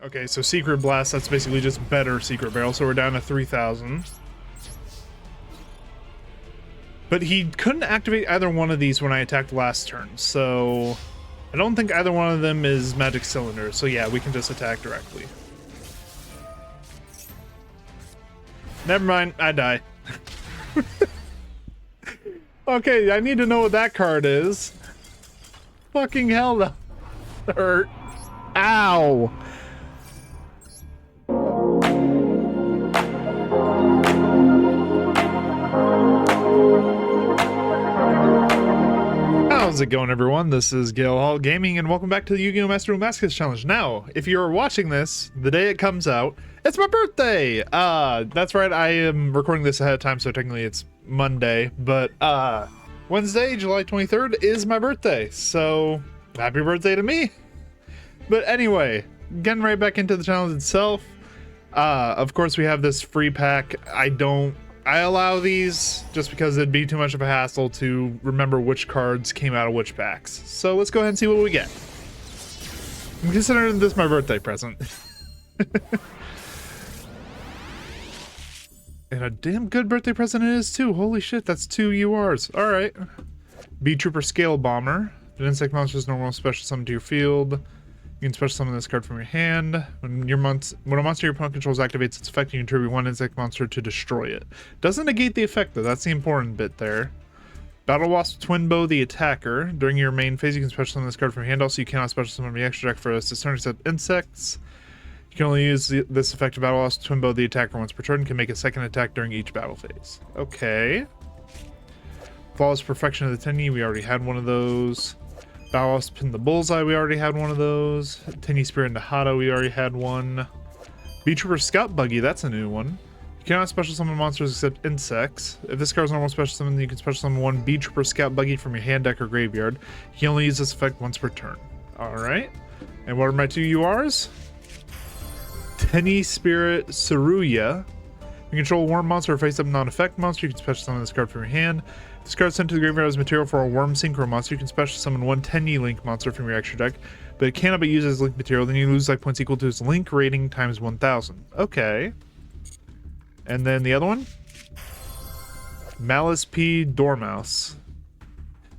Okay, so Secret Blast, that's basically just better Secret Barrel, so we're down to 3,000. But he couldn't activate either one of these when I attacked last turn, so I don't think either one of them is Magic Cylinder, so yeah, we can just attack directly. Never mind, I die. Okay, I need to know what that card is. Fucking hell, that hurt. Ow! How's it going, everyone? This is Gale Hall Gaming, and welcome back to the Yu-Gi-Oh! Master Duel Masochist Challenge. Now, if you're watching this the day it comes out, it's my birthday! That's right, I am recording this ahead of time, so technically it's Monday, but, Wednesday, July 23rd is my birthday, so happy birthday to me! But anyway, getting right back into the challenge itself, of course we have this free pack. I allow these just because it'd be too much of a hassle to remember which cards came out of which packs. So let's go ahead and see what we get. I'm considering this my birthday present. And a damn good birthday present it is too. Holy shit, that's 2 URs. Alright. Bee Trooper Scale Bomber. If an insect monster is normal, special summon to your field. You can special summon this card from your hand. When a monster your opponent controls activates its effect, you can tribute one insect monster to destroy it. Doesn't negate the effect though, that's the important bit there. Battle Wasp Twin Bow the attacker. During your main phase, you can special summon this card from your hand. Also, you cannot special summon the extra deck for this turn except insects. You can only use this effect of Battle Wasp Twin Bow the attacker once per turn and can make a second attack during each battle phase. Okay. Flawless Perfection of the Tenyi, we already had one of those. Battle Wasp Pin the Bullseye, we already had one of those. Tenyi Spirit into Hado, we already had one. Bee Trooper Scout Buggy, that's a new one. You cannot special summon monsters except insects. If this card's normal special summon, you can special summon one Bee Trooper Scout Buggy from your hand, deck, or graveyard. You can only use this effect once per turn. Alright. And what are my 2 URs? Tenyi Spirit Saruya. You control a worm monster or face-up non-effect monster. You can special summon this card from your hand. If this card is sent to the graveyard as material for a worm synchro monster, you can special summon one Tenyi Link monster from your extra deck, but it cannot be used as link material. Then you lose life points equal to its link rating times 1,000. Okay. And then the other one? Malice P. Dormouse.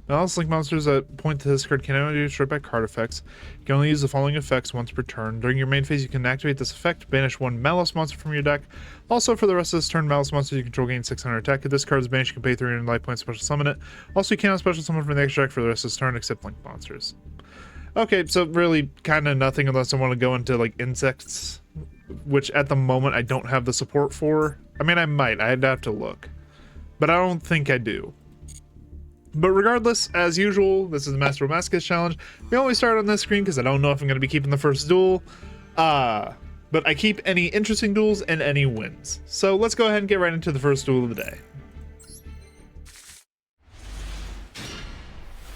Malice Link monsters that point to this card can only do straight back card effects. You can only use the following effects once per turn. During your main phase, you can activate this effect, banish one Malice monster from your deck. Also, for the rest of this turn, Malice monsters you control gain 600 attack. If this card is banished, you can pay 300 life points to special summon it. Also, you cannot special summon from the extra deck for the rest of this turn except Link monsters. Okay, so really kind of nothing unless I want to go into like insects, which at the moment I don't have the support for. I mean, I might. I'd have to look. But I don't think I do. But regardless, as usual, this is the Master Masochist Challenge. We always start on this screen because I don't know if I'm going to be keeping the first duel. But I keep any interesting duels and any wins. So let's go ahead and get right into the first duel of the day.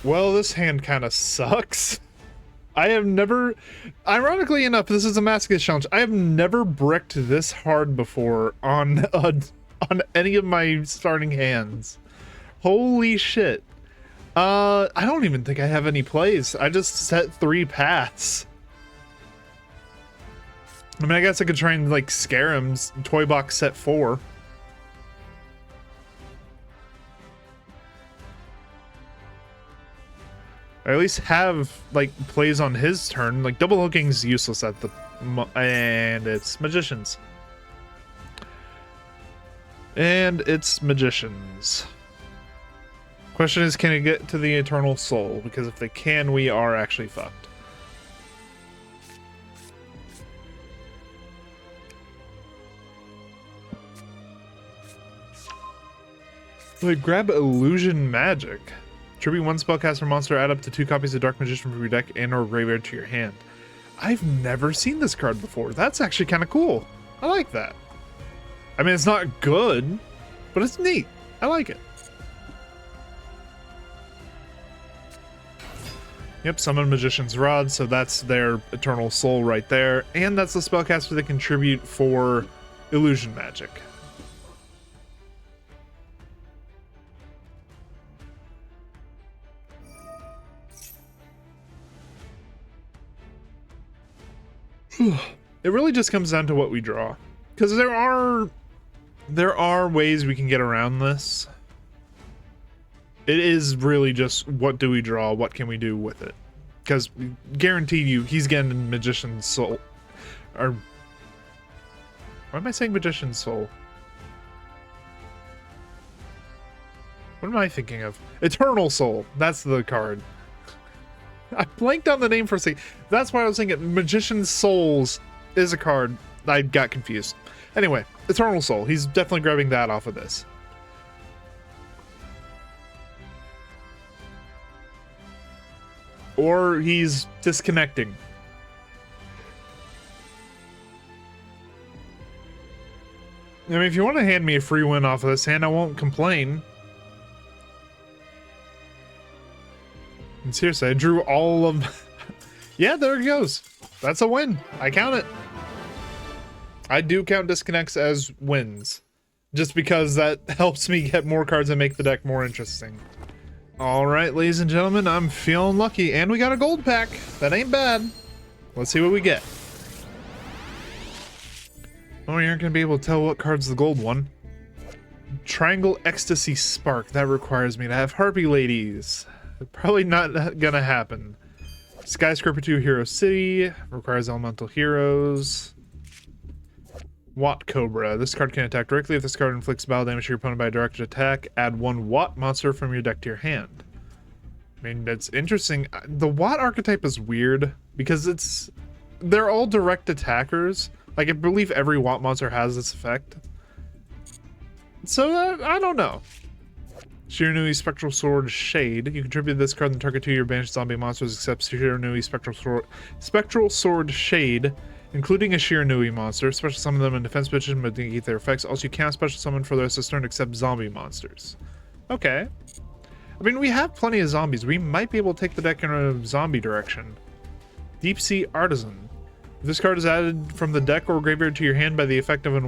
Well, this hand kind of sucks. I have never, ironically enough, this is a Masochist Challenge. I have never bricked this hard before on any of my starting hands. Holy shit. I don't even think I have any plays. I just set 3 paths. I mean, I guess I could try and like scare him. Toy box set 4. I at least have like plays on his turn. Like double hooking's useless at the and it's magicians. And it's magicians. Question is, can it get to the Eternal Soul? Because if they can, we are actually fucked. Wait, grab Illusion Magic. Tribute one spellcaster monster, add up to 2 copies of Dark Magician from your deck and or graveyard to your hand. I've never seen this card before. That's actually kind of cool. I like that. I mean, it's not good, but it's neat. I like it. Yep, summon Magician's Rod, so that's their Eternal Soul right there. And that's the spellcaster they contribute for Illusion Magic. It really just comes down to what we draw. Because there are ways we can get around this. It is really just what do we draw, what can we do with it. Because guaranteed you, he's getting Magician's Soul. Or, why am I saying Magician's Soul? What am I thinking of? Eternal Soul. That's the card. I blanked on the name for a second. That's why I was thinking Magician's Souls is a card. I got confused. Anyway, Eternal Soul. He's definitely grabbing that off of this. Or he's disconnecting. I mean, if you want to hand me a free win off of this hand, I won't complain. And seriously, I drew all of... Yeah, there it goes. That's a win. I count it. I do count disconnects as wins. Just because that helps me get more cards and make the deck more interesting. Alright, ladies and gentlemen, I'm feeling lucky. And we got a gold pack. That ain't bad. Let's see what we get. Oh, you aren't going to be able to tell what card's the gold one. Triangle Ecstasy Spark. That requires me to have Harpy Ladies. Probably not gonna happen. Skyscraper 2 Hero City. Requires Elemental Heroes. Watt Cobra. This card can attack directly. If this card inflicts battle damage to your opponent by a directed attack, add 1 Watt monster from your deck to your hand. I mean, that's interesting. The Watt archetype is weird because they're all direct attackers. Like, I believe every Watt monster has this effect. So, I don't know. Shiranui Spectral Sword Shade. You contribute this card and target 2 of your banished zombie monsters except Shiranui Spectral Sword Shade, including a Shiranui monster. Special summon them in defense position but negate their effects. Also, you can't special summon for the rest of the turn except zombie monsters. Okay. I mean, we have plenty of zombies. We might be able to take the deck in a zombie direction. Deep Sea Artisan. If this card is added from the deck or graveyard to your hand by the effect of a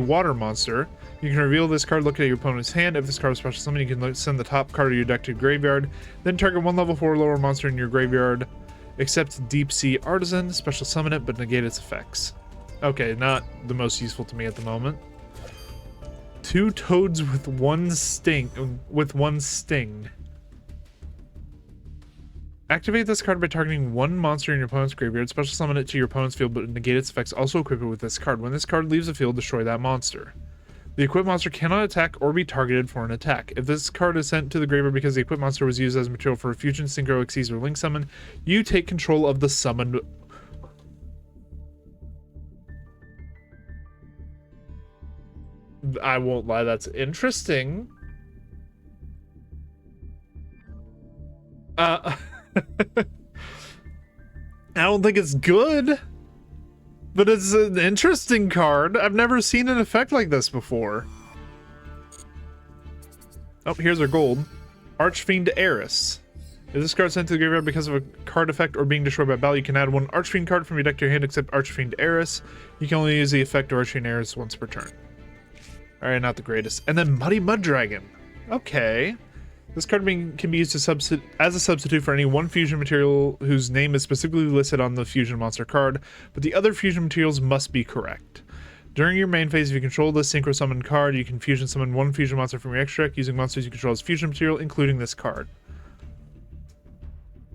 water monster, you can reveal this card, look at your opponent's hand. If this card is special summon, you can send the top card of your deck to your graveyard. Then target 1 level 4 lower monster in your graveyard, except Deep Sea Artisan. Special summon it, but negate its effects. Okay, not the most useful to me at the moment. 2 toads with one sting. Activate this card by targeting 1 monster in your opponent's graveyard. Special summon it to your opponent's field, but negate its effects. Also equip it with this card. When this card leaves the field, destroy that monster. The equipped monster cannot attack or be targeted for an attack. If this card is sent to the graveyard because the equipped monster was used as material for a fusion, synchro, Xyz, or link summon, you take control of the summoned... I won't lie, that's interesting. I don't think it's good. But it's an interesting card. I've never seen an effect like this before. Oh, here's our gold. Archfiend Eris. If this card is sent to the graveyard because of a card effect or being destroyed by battle, you can add 1 Archfiend card from your deck to your hand except Archfiend Eris. You can only use the effect of Archfiend Eris once per turn. Alright, not the greatest. And then Muddy Mud Dragon. Okay. This card can be used as a substitute for any 1 fusion material whose name is specifically listed on the fusion monster card, but the other fusion materials must be correct. During your main phase, if you control this synchro summon card, you can fusion summon 1 fusion monster from your extra deck using monsters you control as fusion material, including this card.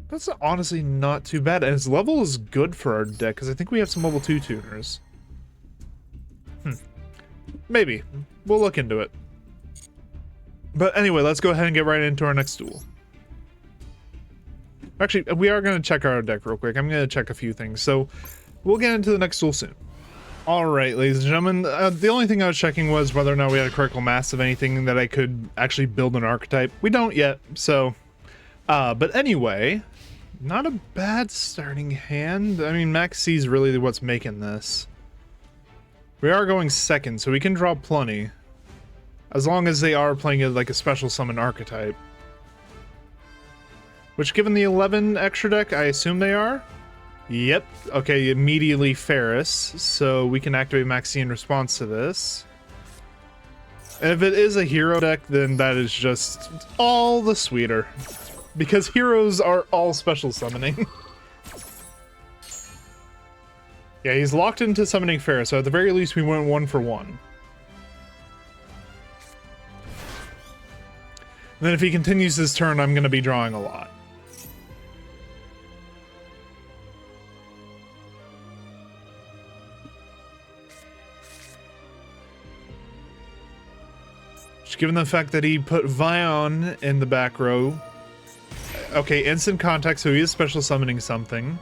That's honestly not too bad, and its level is good for our deck, because I think we have some level 2 tuners. Maybe. We'll look into it. But anyway, let's go ahead and get right into our next duel. Actually, we are going to check our deck real quick. I'm going to check a few things. So, we'll get into the next duel soon. Alright, ladies and gentlemen. The only thing I was checking was whether or not we had a critical mass of anything that I could actually build an archetype. We don't yet, so... but anyway, not a bad starting hand. I mean, Max C is really what's making this. We are going second, so we can draw plenty. As long as they are playing it like a special summon archetype. Which, given the 11 extra deck, I assume they are? Yep. Okay, immediately Ferris. So we can activate Maxi in response to this. And if it is a hero deck, then that is just all the sweeter. Because heroes are all special summoning. Yeah, he's locked into summoning Fair, so at the very least we went 1 for 1. And then if he continues his turn, I'm going to be drawing a lot. Just given the fact that he put Vion in the back row. Okay, instant contact, so he is special summoning something.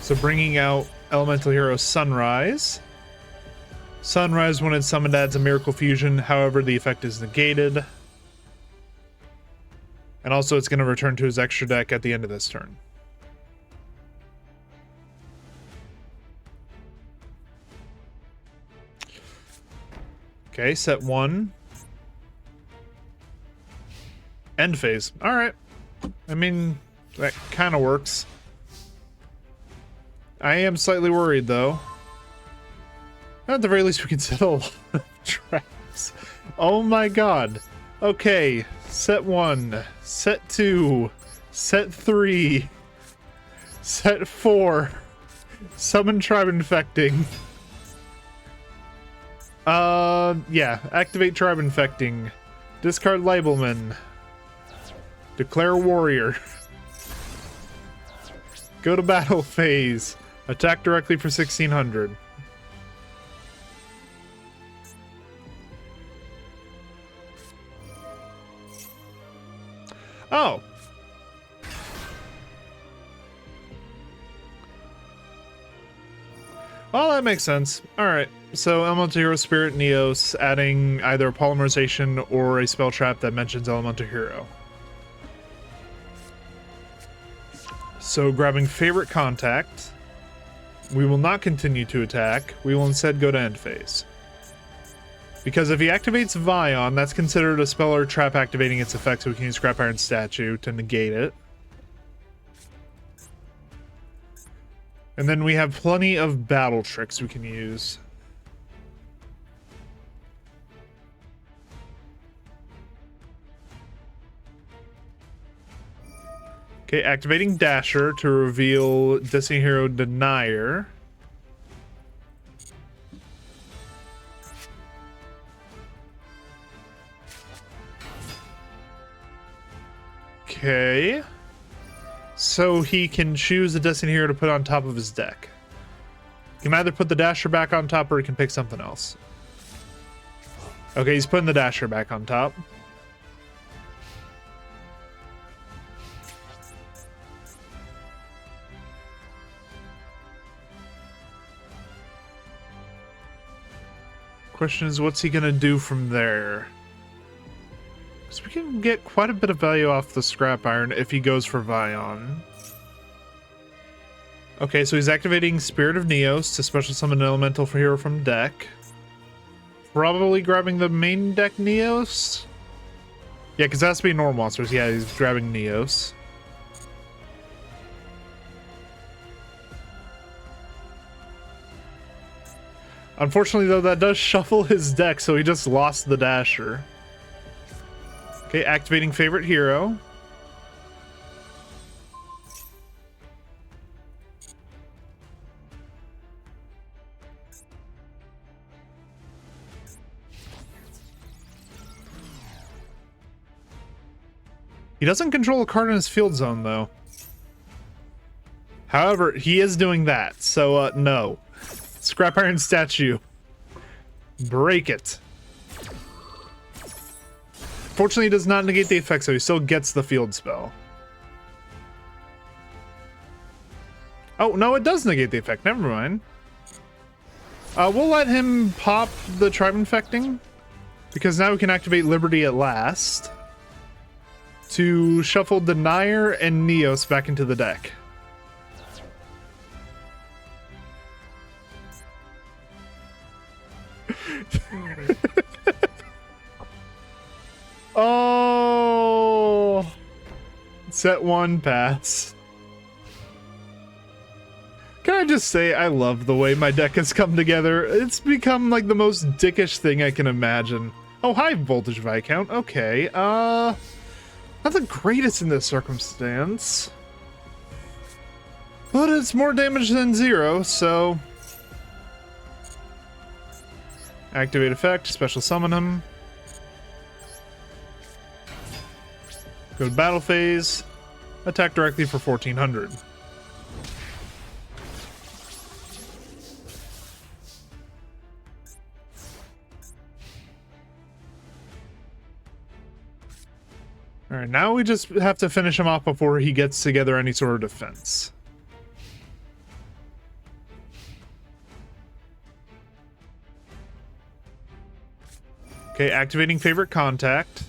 So bringing out Elemental Hero Sunrise. Sunrise, when it's summoned, adds a Miracle Fusion. However, the effect is negated. And also it's going to return to his extra deck at the end of this turn. Okay, set 1. End phase. Alright. I mean, that kind of works. I am slightly worried, though. At the very least, we can set a lot of traps. Oh my god. Okay, set 1, set 2, set 3, set 4, summon Tribe Infecting. Yeah, activate Tribe Infecting. Discard Labelman. Declare Warrior. Go to battle phase. Attack directly for 1600. Oh. Well, that makes sense. Alright, so Elemental Hero Spirit Neos, adding either a Polymerization or a spell trap that mentions Elemental Hero. So grabbing Favorite Contact, we will not continue to attack, we will instead go to end phase. Because if he activates Vion, that's considered a spell or trap activating its effect, so we can use Scrap Iron Statue to negate it. And then we have plenty of battle tricks we can use. Okay, activating Dasher to reveal Destiny Hero Denier. Okay. So he can choose a Destiny Hero to put on top of his deck. He can either put the Dasher back on top or he can pick something else. Okay, he's putting the Dasher back on top. Question is, what's he gonna do from there? Because we can get quite a bit of value off the Scrap Iron if he goes for Vion. Okay, so he's activating Spirit of Neos to special summon an elemental for hero from deck. Probably grabbing the main deck Neos? Yeah, because that has to be normal monsters. Yeah, he's grabbing Neos. Unfortunately, though, that does shuffle his deck, so he just lost the Dasher. Okay, activating Favorite Hero. He doesn't control a card in his field zone, though. However, he is doing that, so, no. Scrap Iron Statue. Break it. Fortunately, it does not negate the effect, so he still gets the field spell. Oh, no, it does negate the effect. Never mind. We'll let him pop the Tribe Infecting, because now we can activate Liberty at last to shuffle Denier and Neos back into the deck. Oh, set 1 pass. Can I just say I love the way my deck has come together? It's become like the most dickish thing I can imagine. Oh, high voltage Viscount. Okay. Not the greatest in this circumstance. But it's more damage than 0, so... Activate effect, special summon him. Go to battle phase. Attack directly for 1400. Alright, now we just have to finish him off before he gets together any sort of defense. Okay, activating favorite contact.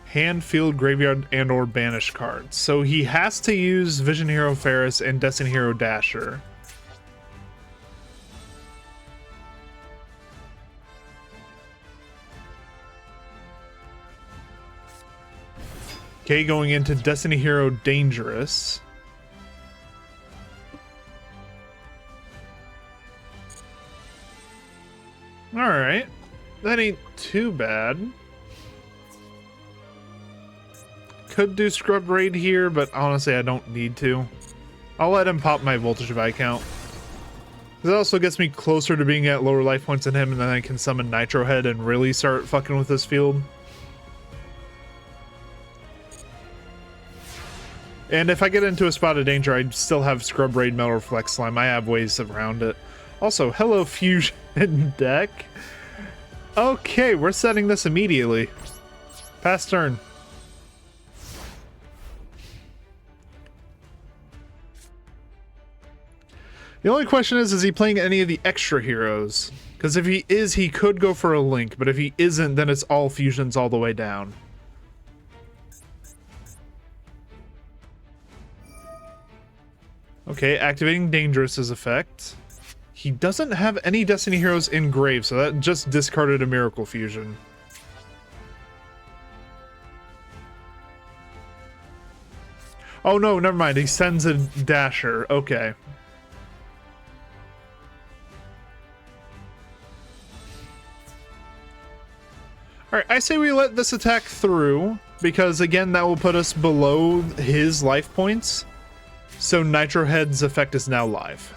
Hand, field, graveyard, and or banish cards. So he has to use Vision Hero Ferris and Destiny Hero Dasher. Okay, going into Destiny Hero Dangerous. Alright. That ain't too bad. Could do Scrub Raid here, but honestly I don't need to. I'll let him pop my Voltage Viscount. This also gets me closer to being at lower life points than him, and then I can summon Nitro Head and really start fucking with this field. And if I get into a spot of danger, I still have Scrub Raid, Metal Reflect Slime. I have ways around it. Also, hello Fusion deck. Okay, we're setting this immediately. Pass turn. The only question is he playing any of the extra heroes? Because if he is, he could go for a Link, but if he isn't, then it's all fusions all the way down. Okay, activating Dangerous's effect. He doesn't have any Destiny Heroes in grave, so that just discarded a Miracle Fusion. Oh no, never mind. He sends a Dasher. Okay. Alright, I say we let this attack through, because again, that will put us below his life points. So Nitro Head's effect is now live.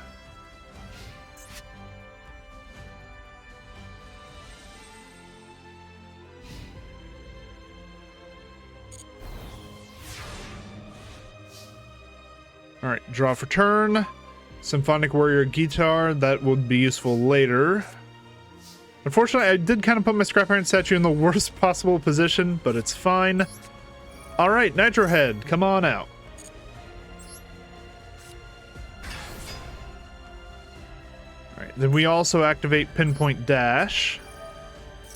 Alright, draw for turn. Symphonic Warrior Guitar, that would be useful later. Unfortunately, I did kind of put my Scrap Iron statue in the worst possible position, but it's fine. Alright, Nitro Head, come on out. Alright, then we also activate Pinpoint Dash.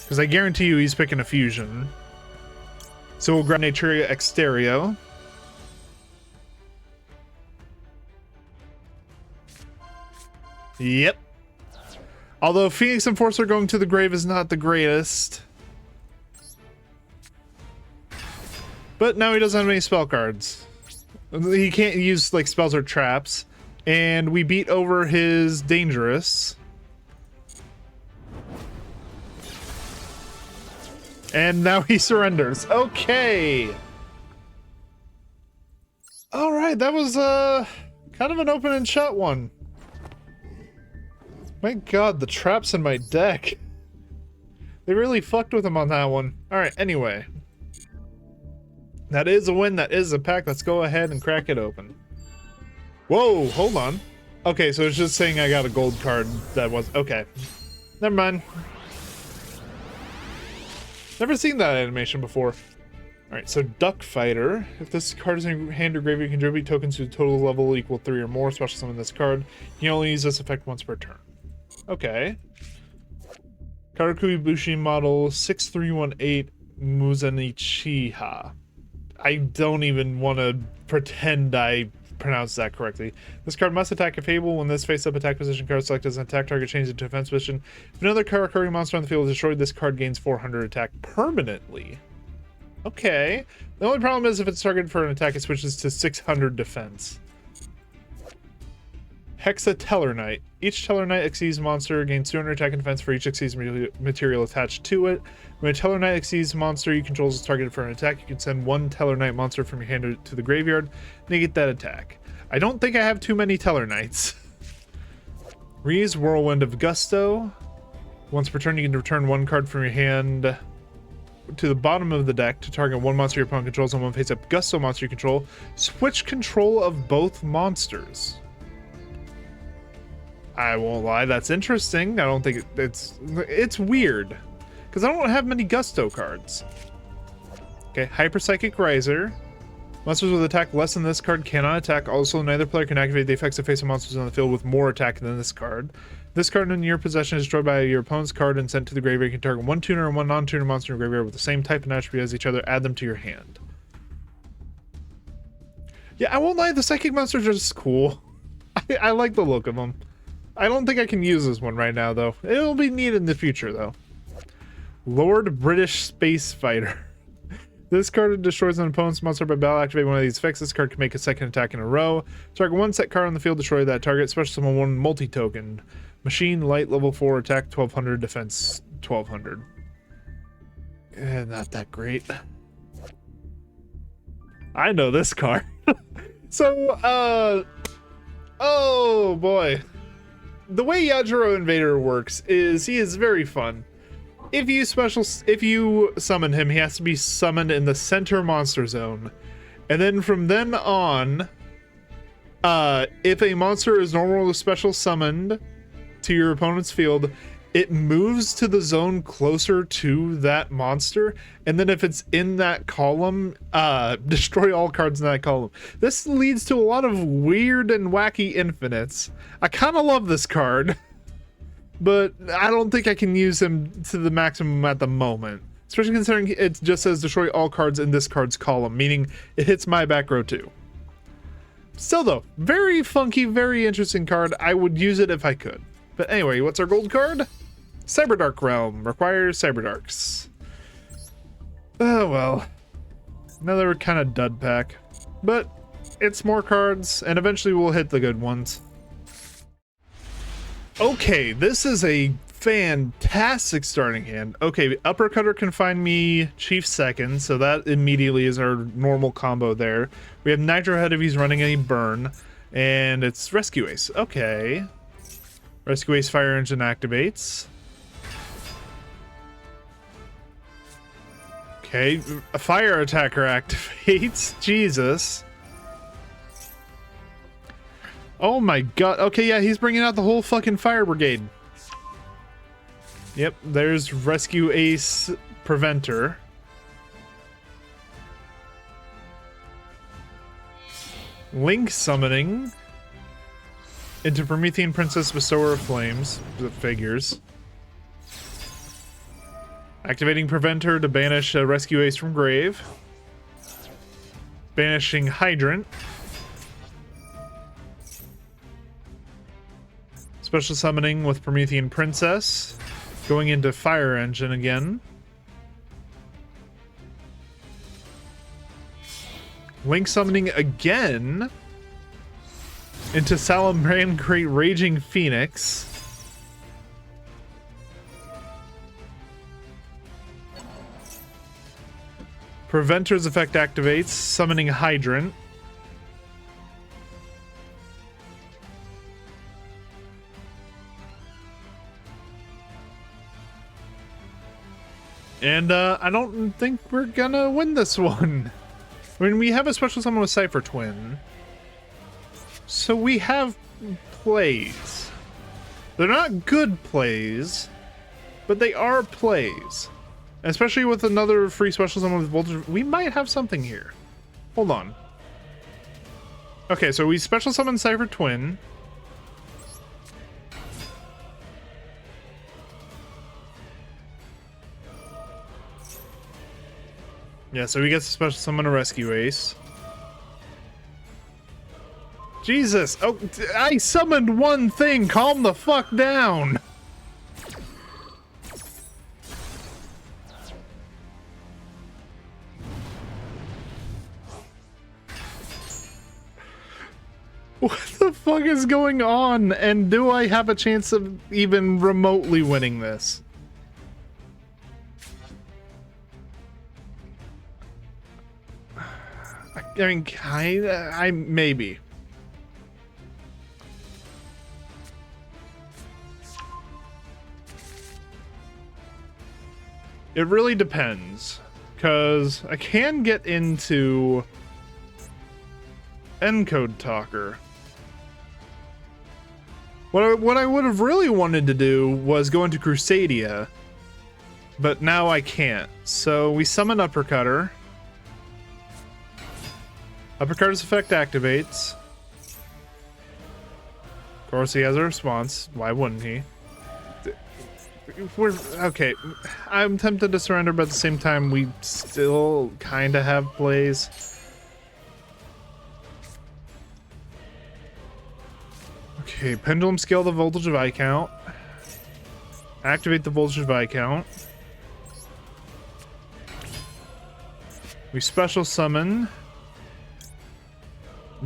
Because I guarantee you he's picking a fusion. So we'll grab Naturia Exterio. Yep. Although Phoenix Enforcer going to the grave is not the greatest. But now he doesn't have any spell cards. He can't use like spells or traps. And we beat over his Dangerous. And now he surrenders. Okay. Alright, that was kind of an open and shut one. My god, the traps in my deck. They really fucked with him on that one. Alright, anyway. That is a win, that is a pack. Let's go ahead and crack it open. Whoa, hold on. Okay, so it's just saying I got a gold card that was... Okay. Never mind. Never seen that animation before. Alright, so Duck Fighter. If this card is in your hand or graveyard, you can contribute tokens to a total level equal 3 or more. Special summon this card. You can only use this effect once per turn. Okay. Karakui Bushi model 6318 Muzanichiha. I don't even want to pretend I pronounced that correctly. This card must attack if able. When this face-up attack position card selected as an attack target changes into defense position. If another Karakuri monster on the field is destroyed, this card gains 400 attack permanently. Okay. The only problem is if it's targeted for an attack, it switches to 600 defense. Hexatellarknight. Each Tellarknight exceeds monster gains 200 attack and defense for each exceeds material attached to it. When a Tellarknight exceeds monster you control is targeted for an attack, you can send one Tellarknight monster from your hand to the graveyard, negate that attack. I don't think I have too many Tellarknights. Reese, Whirlwind of Gusto. Once per turn you can return one card from your hand to the bottom of the deck to target one monster your opponent controls and one face-up Gusto monster you control. Switch control of both monsters. I won't lie, that's interesting. I don't think it's weird because I don't have many Gusto cards. Okay, Hyper Psychic Riser. Monsters with attack less than this card cannot attack. Also, neither player can activate the effects of face-up monsters on the field with more attack than this card. This card in your possession is destroyed by your opponent's card and sent to the graveyard. You can target one tuner and one non-tuner monster in your graveyard with the same type and attribute as each other. Add them to your hand. Yeah, I won't lie, the Psychic monsters are just cool. I like the look of them. I don't think I can use this one right now, though. It'll be neat in the future, though. Lord British Space Fighter. This card destroys an opponent's monster by battle. Activate one of these effects. This card can make a second attack in a row. Target one set card on the field, destroy that target. Special summon one multi-token. Machine, light, level 4, attack 1200, defense 1200. Not that great. I know this card. So, oh boy. The way Yugioh Invader works is he is very fun. If you summon him, he has to be summoned in the center monster zone. And then from then on, if a monster is normally special summoned to your opponent's field, it moves to the zone closer to that monster, and then if it's in that column, destroy all cards in that column. This leads to a lot of weird and wacky infinites. I kind of love this card, but I don't think I can use him to the maximum at the moment, especially considering it just says destroy all cards in this card's column, meaning it hits my back row too. Still though, very funky, very interesting card. I would use it if I could. But anyway, what's our gold card? Cyberdark Realm. Requires Cyberdarks. Oh well. Another kind of dud pack. But it's more cards, and eventually we'll hit the good ones. Okay, this is a fantastic starting hand. Okay, Uppercutter can find me Chief second, so that immediately is our normal combo there. We have Nitro Head if he's running any burn, and it's Rescue Ace. Okay. Rescue Ace Fire Engine activates. Okay, a Fire Attacker activates. Jesus. Oh my god. Okay, yeah, he's bringing out the whole fucking Fire Brigade. Yep, there's Rescue Ace Preventer. Link Summoning into Promethean Princess Bestower of Flames. The figures. Activating Preventer to banish Rescue Ace from grave. Banishing Hydrant. Special summoning with Promethean Princess. Going into Fire Engine again. Link summoning again into Salamandreat Raging Phoenix. Preventer's effect activates, summoning Hydrant. And I don't think we're gonna win this one. I mean, we have a special summon with Cypher Twin. So we have plays. They're not good plays, but they are plays. Especially with another free special summon with Voltage, we might have something here. Hold on. Okay, so we special summon Cypher Twin. Yeah, so we get to special summon a Rescue Ace. Jesus! Oh, I summoned one thing! Calm the fuck down! What the fuck is going on? And do I have a chance of even remotely winning this? I mean, I maybe. It really depends, because I can get into Encode Talker. What I would have really wanted to do was go into Crusadia, but now I can't. So we summon Uppercutter. Uppercutter's effect activates. Of course, he has a response. Why wouldn't he? Okay. I'm tempted to surrender, but at the same time, we still kind of have plays. Okay, Pendulum scale the voltage of Viscount. Activate the voltage of Viscount. We special summon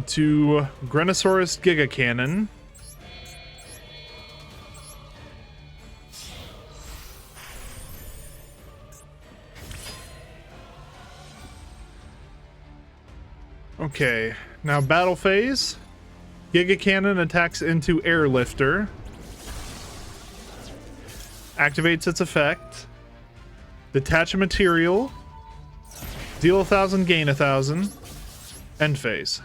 to Grenosaurus Giga Cannon. Okay, now battle phase. Giga Cannon attacks into Airlifter. Activates its effect. Detach a material. Deal 1,000, gain 1,000. End phase.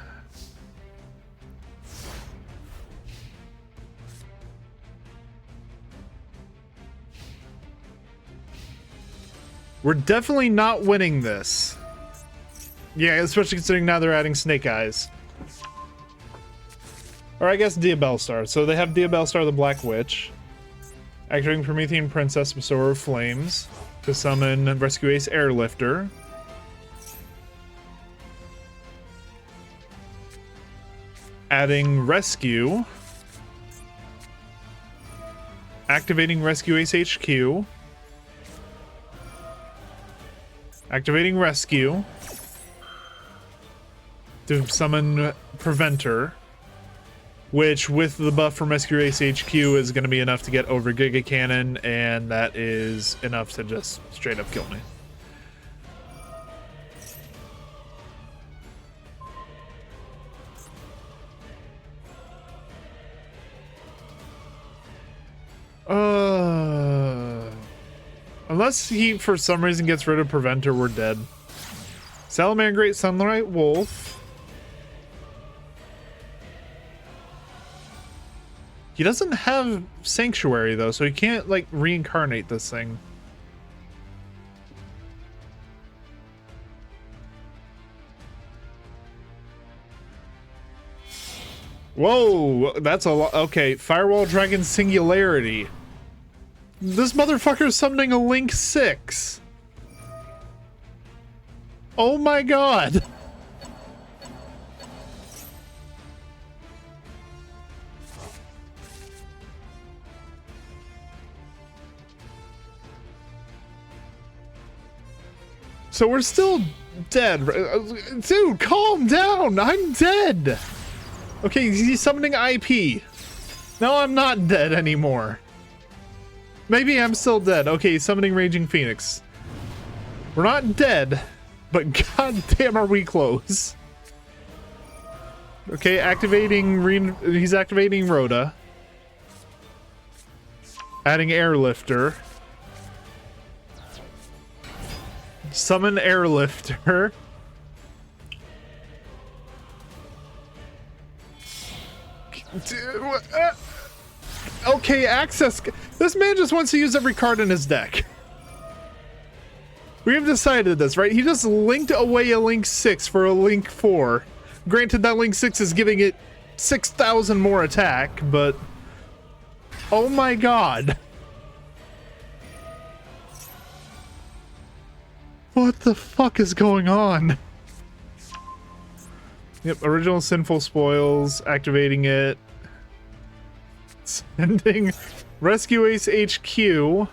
We're definitely not winning this. Yeah, especially considering now they're adding Snake Eyes. Or I guess Diabellstar. So they have Diabellstar the Black Witch. Activating Promethean Princess, Bestower of Flames. To summon Rescue Ace Airlifter. Adding Rescue. Activating Rescue Ace HQ. Activating Rescue. To summon Preventer. Which, with the buff from Rescue Ace HQ, is going to be enough to get over Giga Cannon, and that is enough to just straight up kill me. Unless he, for some reason, gets rid of Preventer, we're dead. Salamangreat Sunlight Wolf. He doesn't have Sanctuary, though, so he can't, like, reincarnate this thing. Whoa, that's a lot. Okay, Firewall Dragon Singularity. This motherfucker's summoning a Link 6. Oh my god. So we're still dead. Dude, calm down. I'm dead. Okay, he's summoning IP. No, I'm not dead anymore. Maybe I'm still dead. Okay, he's summoning Raging Phoenix. We're not dead, but goddamn are we close. Okay, he's activating Rhoda. Adding Airlifter. Summon Airlifter. Okay, access. This man just wants to use every card in his deck. We have decided this, right? He just linked away a Link 6 for a Link 4. Granted, that Link 6 is giving it 6,000 more attack, but... Oh my god. What the fuck is going on? Yep, original Sinful Spoils, activating it. Sending Rescue Ace HQ.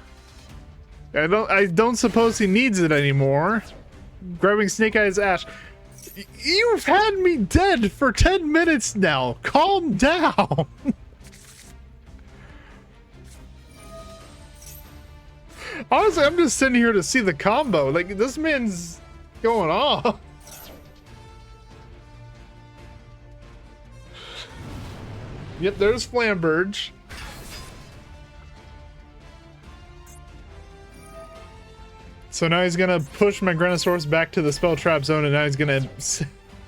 I don't suppose he needs it anymore. Grabbing Snake Eyes Ash. You've had me dead for 10 minutes now. Calm down. Honestly, I'm just sitting here to see the combo. Like, this man's going off. Yep, there's Flamberge. So now he's gonna push my Granosaurus back to the spell trap zone, and now he's gonna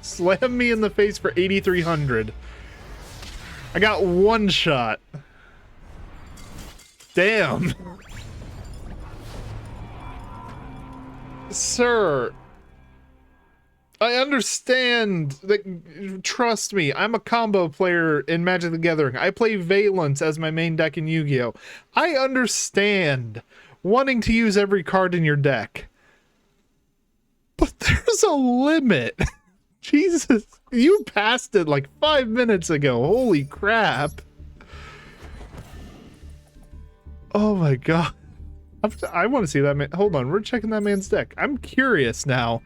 slam me in the face for 8,300. I got one shot. Damn. Sir, I understand. Like, trust me, I'm a combo player in Magic the Gathering. I play Valence as my main deck in Yu-Gi-Oh! I understand wanting to use every card in your deck. But there's a limit. Jesus, you passed it like 5 minutes ago. Holy crap. Oh my god. I want to see that man. Hold on, we're checking that man's deck. I'm curious now.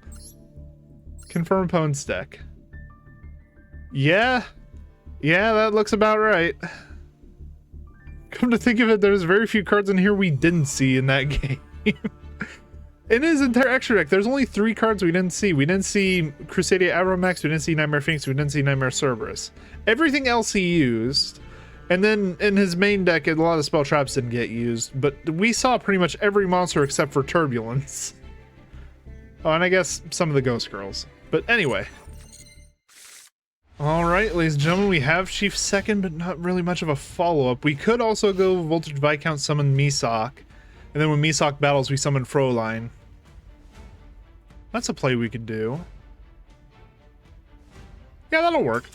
Confirm opponent's deck. Yeah, that looks about right. Come to think of it, there's very few cards in here we didn't see in that game. In his entire extra deck, there's only 3 cards we didn't see. We didn't see Crusadia Aeromax, we didn't see Nightmare Phoenix, we didn't see Nightmare Cerberus. Everything else he used. And then in his main deck, a lot of spell traps didn't get used, but we saw pretty much every monster except for Turbulence. Oh, and I guess some of the Ghost Girls. But anyway. Alright, ladies and gentlemen, we have Chief second, but not really much of a follow-up. We could also go Voltage Viscount, summon Mesoch, and then when Mesoch battles, we summon Froline. That's a play we could do. Yeah, that'll work.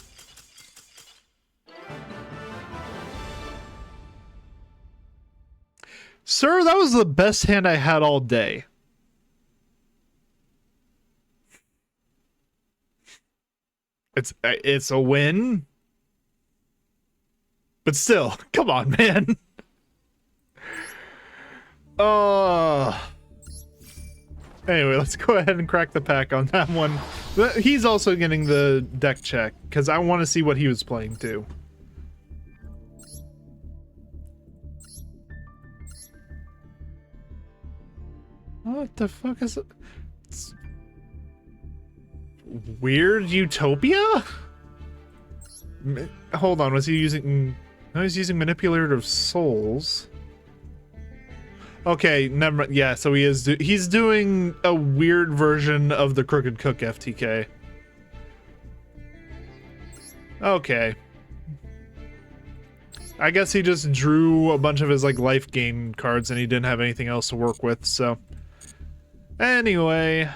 Sir, that was the best hand I had all day. It's a win. But still, come on, man. Anyway, let's go ahead and crack the pack on that one. He's also getting the deck check, because I want to see what he was playing too. What the fuck is it? It's Weird Utopia? Hold on, was he using... No, he's using Manipulator of Souls. Okay, never mind. Yeah, so he is he's doing a weird version of the Crooked Cook FTK. Okay. I guess he just drew a bunch of his like life gain cards and he didn't have anything else to work with, so... Anyway.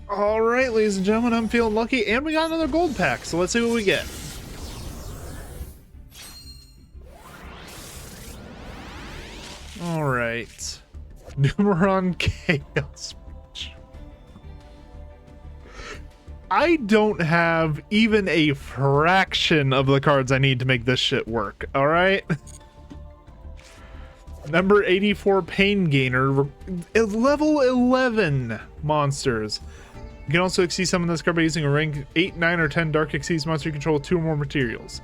Alright, ladies and gentlemen, I'm feeling lucky, and we got another gold pack, so let's see what we get. Alright. Numeron Chaos. I don't have even a fraction of the cards I need to make this shit work, alright? Number 84 Pain Gainer, level 11 monsters. You can also exceed summon this card by using a rank 8, 9, or 10 Dark Exceeds monster you control with 2 or more materials.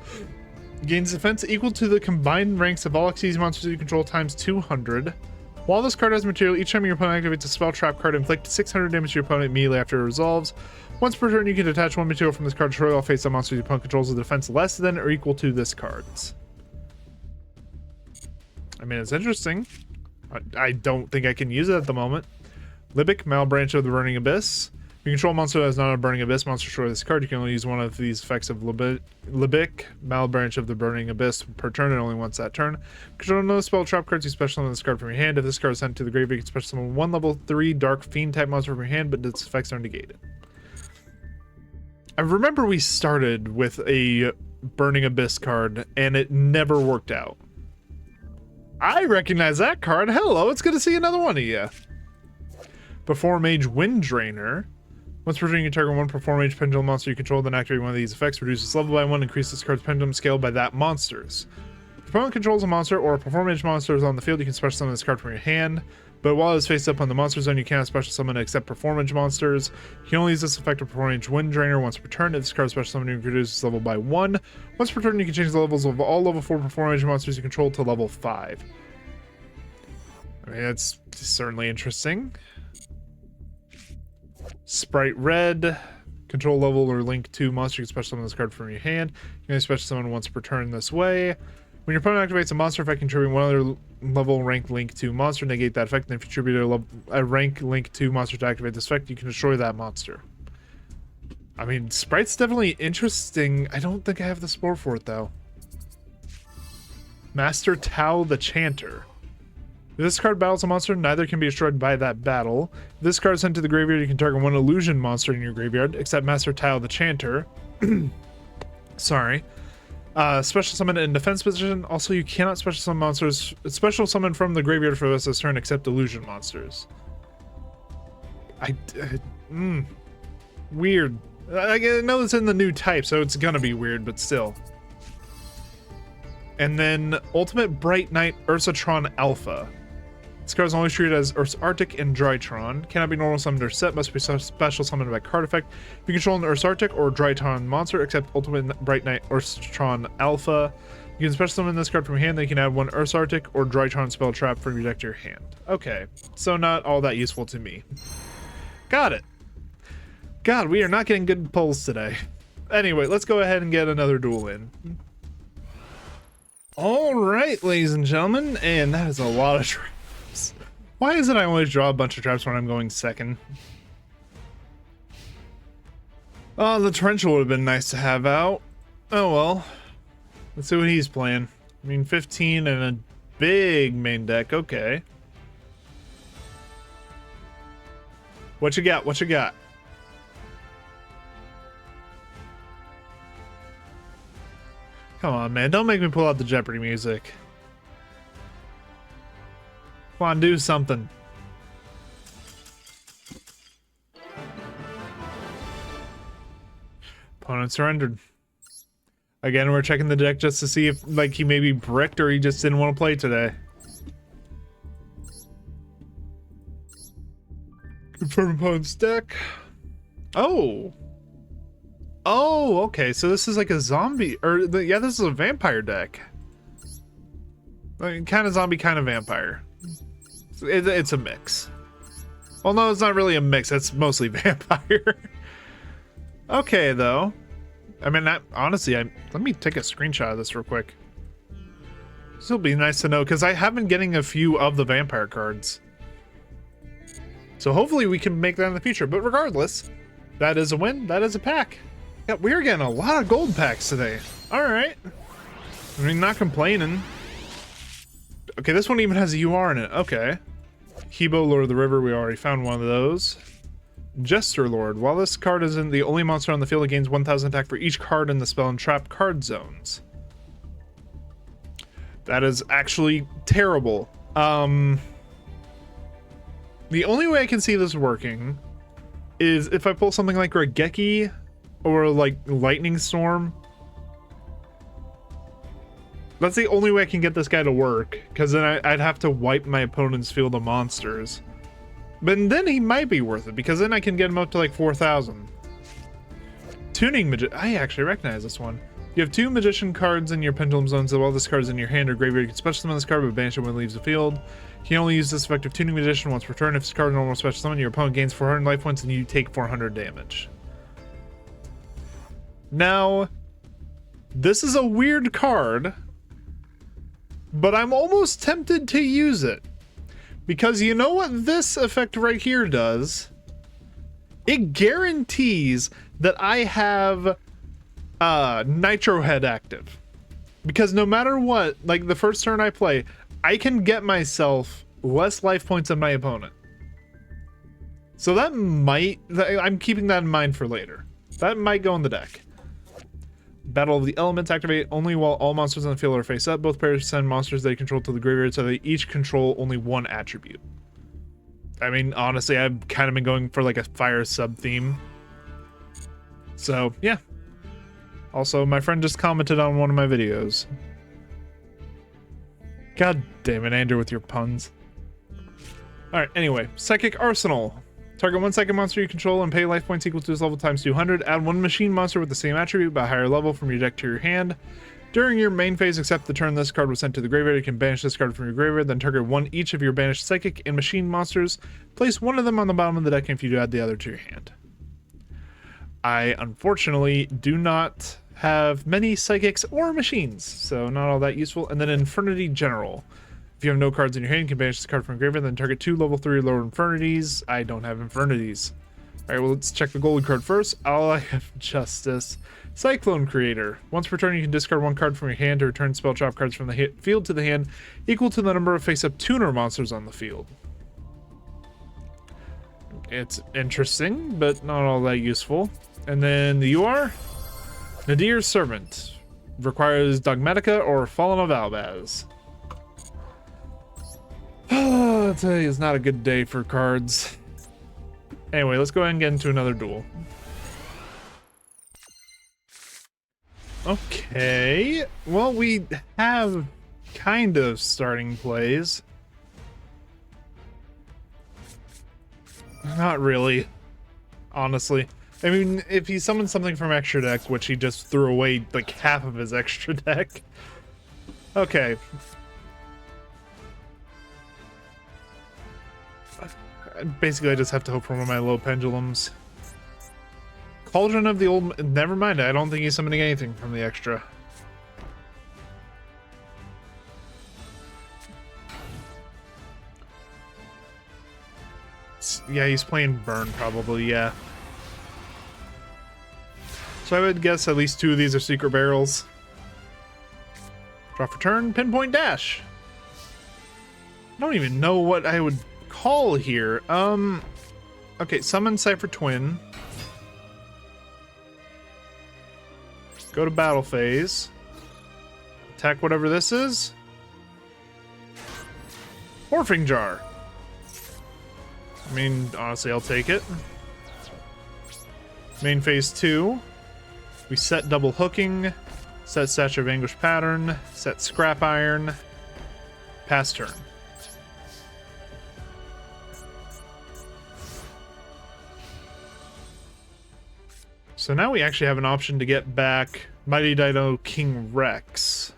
Gains defense equal to the combined ranks of all Exceeds monsters you control times 200. While this card has material, each time your opponent activates a spell trap card, inflict 600 damage to your opponent immediately after it resolves. Once per turn, you can detach 1 material from this card to destroy all face-up monsters your opponent controls with defense less than or equal to this card's. I mean, it's interesting. I don't think I can use it at the moment. Libic, Malbranch of the Burning Abyss. If you control a monster that is not a Burning Abyss monster, destroy this card. You can only use one of these effects of Libic, Malbranch of the Burning Abyss per turn and only once that turn. Control no spell trap cards, you special summon this card from your hand. If this card is sent to the graveyard, you can special summon 1 level 3 Dark Fiend type monster from your hand, but its effects are negated. I remember we started with a Burning Abyss card and it never worked out. I recognize that card. Hello, it's good to see another one of you. Perform Mage Wind Drainer. Once per turn, you can target 1 Perform Mage Pendulum monster you control, then activate one of these effects. Reduce its level by 1, increase this card's pendulum scale by that monster's. If opponent controls a monster or a performance monster is on the field, you can special summon this card from your hand. But while it's face up on the monster zone, you cannot special summon except performance monsters. You can only use this effect of performance wind drainer once per turn. If this card special summon, you can reduce its level by 1. Once per turn, you can change the levels of all level 4 performance monsters you control to level 5. I mean, that's certainly interesting. Sprite red. Control level or link 2 monster, you can special summon this card from your hand. You can only special summon once per turn this way. When your opponent activates a monster effect contributing one other level rank link 2 monster, negate that effect, and if you contribute a rank link 2 monster to activate this effect, you can destroy that monster. I mean, Sprite's definitely interesting. I don't think I have the support for it, though. Master Tao the Chanter. If this card battles a monster, neither can be destroyed by that battle. If this card is sent to the graveyard, you can target one illusion monster in your graveyard, except Master Tao the Chanter. Sorry. Special summon in defense position. Also, you cannot special summon monsters. Special summon from the graveyard for this turn, except illusion monsters. Weird. I know it's in the new type, so it's gonna be weird, but still. And then Ultimate Bright Knight Ursatron Alpha. This card is only treated as Urs Arctic and Drytron. Cannot be normal summoned or set. Must be special summoned by card effect. If you control an Urs Arctic or Drytron monster, except Ultimate Bright Knight Ursatron Alpha, you can special summon this card from your hand. Then you can add one Urs Arctic or Drytron spell trap from your deck to your hand. Okay, so not all that useful to me. Got it. God, we are not getting good pulls today. Anyway, let's go ahead and get another duel in. All right, ladies and gentlemen, and that is a lot of traps. Why is it I always draw a bunch of traps when I'm going second? Oh, the Torrential would have been nice to have out. Oh well. Let's see what he's playing. I mean, 15 and a big main deck. Okay. What you got? What you got? Come on, man. Don't make me pull out the Jeopardy music. Come on, do something. Opponent surrendered. Again, we're checking the deck just to see if, like, he maybe bricked or he just didn't want to play today. Confirm opponent's deck. Oh. Oh, okay. So this is like a zombie, or yeah, this is a vampire deck. Like, kind of zombie, kind of vampire. It's a mix. Well, no, it's not really a mix. It's mostly vampire. Okay, though. I mean, honestly, let me take a screenshot of this real quick. This will be nice to know, because I have been getting a few of the vampire cards. So hopefully we can make that in the future. But regardless, that is a win. That is a pack. Yeah, we're getting a lot of gold packs today. All right. I mean, not complaining. Okay, this one even has a UR in it. Okay. Hebo, Lord of the River. We already found one of those. Jester Lord. While this card isn't the only monster on the field, it gains 1,000 attack for each card in the spell and trap card zones. That is actually terrible. The only way I can see this working is if I pull something like Regeki or like Lightning Storm. That's the only way I can get this guy to work, because then I'd have to wipe my opponent's field of monsters. But then he might be worth it, because then I can get him up to like 4,000. Tuning Magician. I actually recognize this one. You have 2 Magician cards in your Pendulum Zone, so while this card is in your hand or graveyard, you can special summon this card, but banish it when it leaves the field. You can only use this effect of Tuning Magician once per turn. If this card is normal special summon, your opponent gains 400 life points and you take 400 damage. Now, this is a weird card, but I'm almost tempted to use it. Because you know what this effect right here does? It guarantees that I have Nitro Head active. Because no matter what, like the first turn I play, I can get myself less life points than my opponent. So that might, I'm keeping that in mind for later. That might go in the deck. Battle of the Elements. Activate only while all monsters on the field are face up. Both players send monsters they control to the graveyard, so they each control only one attribute. I mean, honestly, I've kind of been going for like a fire sub theme. So, yeah. Also, my friend just commented on one of my videos. God damn it, Andrew, with your puns. Alright, anyway. Psychic Arsenal. Target one psychic monster you control and pay life points equal to its level times 200. Add one machine monster with the same attribute but higher level from your deck to your hand. During your main phase, except the turn this card was sent to the graveyard, you can banish this card from your graveyard, then target one each of your banished psychic and machine monsters. Place one of them on the bottom of the deck if you do add the other to your hand. I, unfortunately, do not have many psychics or machines, so not all that useful. And then Infernity General. If you have no cards in your hand, you can banish this card from your graveyard, then target 2 level 3 or lower Infernities. I don't have Infernities. Alright, well, let's check the gold card first. I have Justice. Cyclone Creator. Once per turn, you can discard one card from your hand to return spell trap cards from the field to the hand equal to the number of face-up tuner monsters on the field. It's interesting, but not all that useful. And then the UR, Nadir's Servant. Requires Dogmatica or Fallen of Albaz. Today is not a good day for cards. Anyway, let's go ahead and get into another duel. Okay, well, we have kind of starting plays. Not really, honestly. I mean, if he summons something from extra deck, which he just threw away like half of his extra deck. Okay. Basically, I just have to hope for one of my low pendulums. Cauldron of the Old... Never mind, I don't think he's summoning anything from the extra. Yeah, he's playing Burn, probably, yeah. So I would guess at least 2 of these are Secret Barrels. Draw for turn, Pinpoint Dash. I don't even know what I would call here. Okay, summon Cypher Twin. Go to battle phase. Attack whatever this is. Morphing Jar. I mean, honestly, I'll take it. Main phase 2. We set double hooking. Set Statue of Anguish pattern. Set Scrap Iron. Pass turn. So now we actually have an option to get back Mighty Dino King Rex.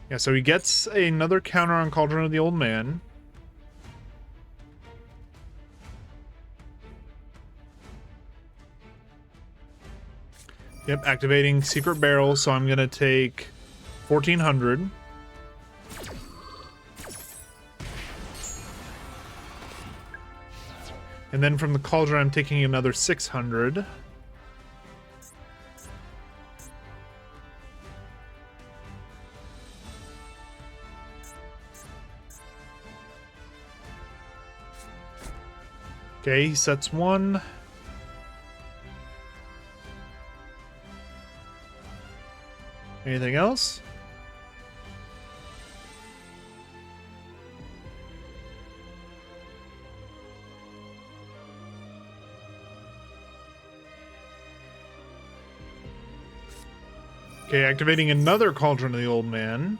Yeah, so he gets another counter on Cauldron of the Old Man. Yep, activating Secret Barrel, so I'm going to take 1,400. And then from the Cauldron, I'm taking another 600. Okay, he sets 1. Anything else? Okay, activating another Cauldron of the Old Man.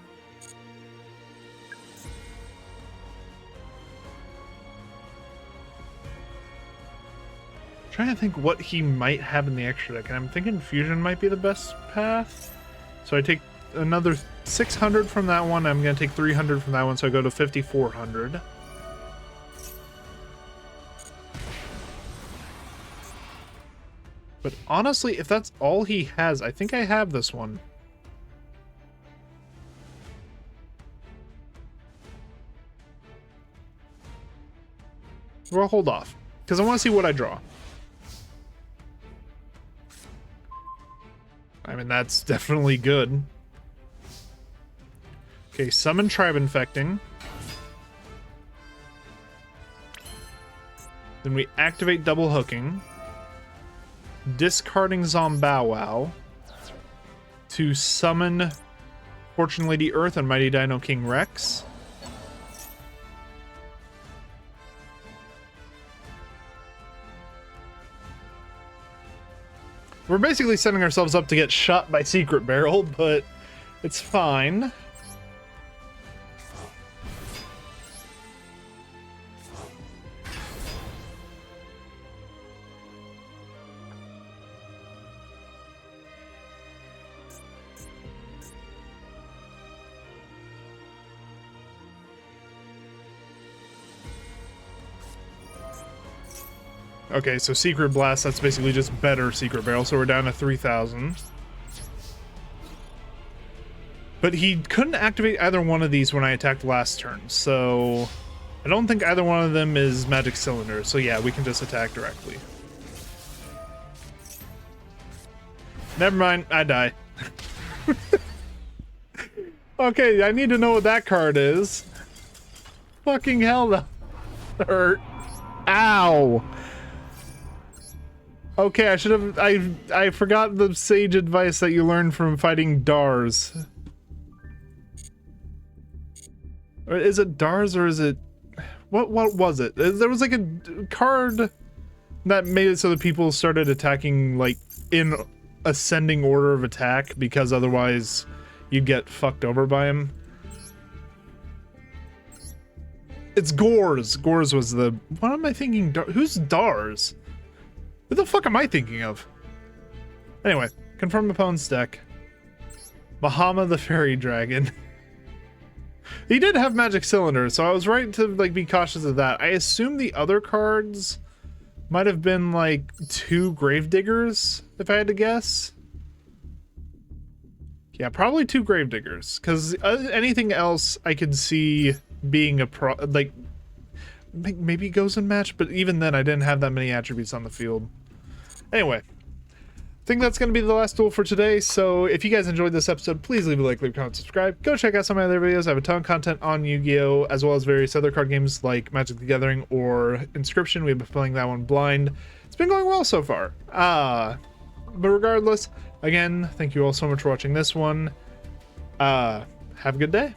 Trying to think what he might have in the extra deck, and I'm thinking Fusion might be the best path. So I take another 600 from that one. I'm going to take 300 from that one, so I go to 5,400. But honestly, if that's all he has, I think I have this one. Well, hold off, because I want to see what I draw. I mean, that's definitely good. Okay, summon Tribe Infecting. Then we activate Double Hooking. Discarding Zombow to summon Fortune Lady Earth and Mighty Dino King Rex. We're basically setting ourselves up to get shot by Secret Barrel, but it's fine. Okay, so Secret Blast, that's basically just better Secret Barrel, so we're down to 3,000. But he couldn't activate either one of these when I attacked last turn, so I don't think either one of them is Magic Cylinder, so yeah, we can just attack directly. Never mind, I die. Okay, I need to know what that card is. Fucking hell, that hurt. Ow! Okay, I should have... I forgot the sage advice that you learned from fighting Dars. Or is it Dars or is it... What was it? There was like a card that made it so that people started attacking like in ascending order of attack because otherwise you'd get fucked over by him. It's Gores. Gores was the... What am I thinking? Who's Dars? Who the fuck am I thinking of? Anyway, confirm opponent's deck. Bahama the Fairy Dragon. He did have Magic Cylinder, so I was right to like be cautious of that. I assume the other cards might have been like 2 Gravediggers, if I had to guess. Yeah, probably 2 Gravediggers, because anything else I could see being a like maybe goes in match, but even then I didn't have that many attributes on the field. Anyway, I think that's going to be the last duel for today, so if you guys enjoyed this episode, please leave a like, leave a comment, subscribe. Go check out some of my other videos. I have a ton of content on Yu-Gi-Oh! As well as various other card games like Magic the Gathering or Inscription. We've been playing that one blind. It's been going well so far. But regardless, again, thank you all so much for watching this one. Have a good day.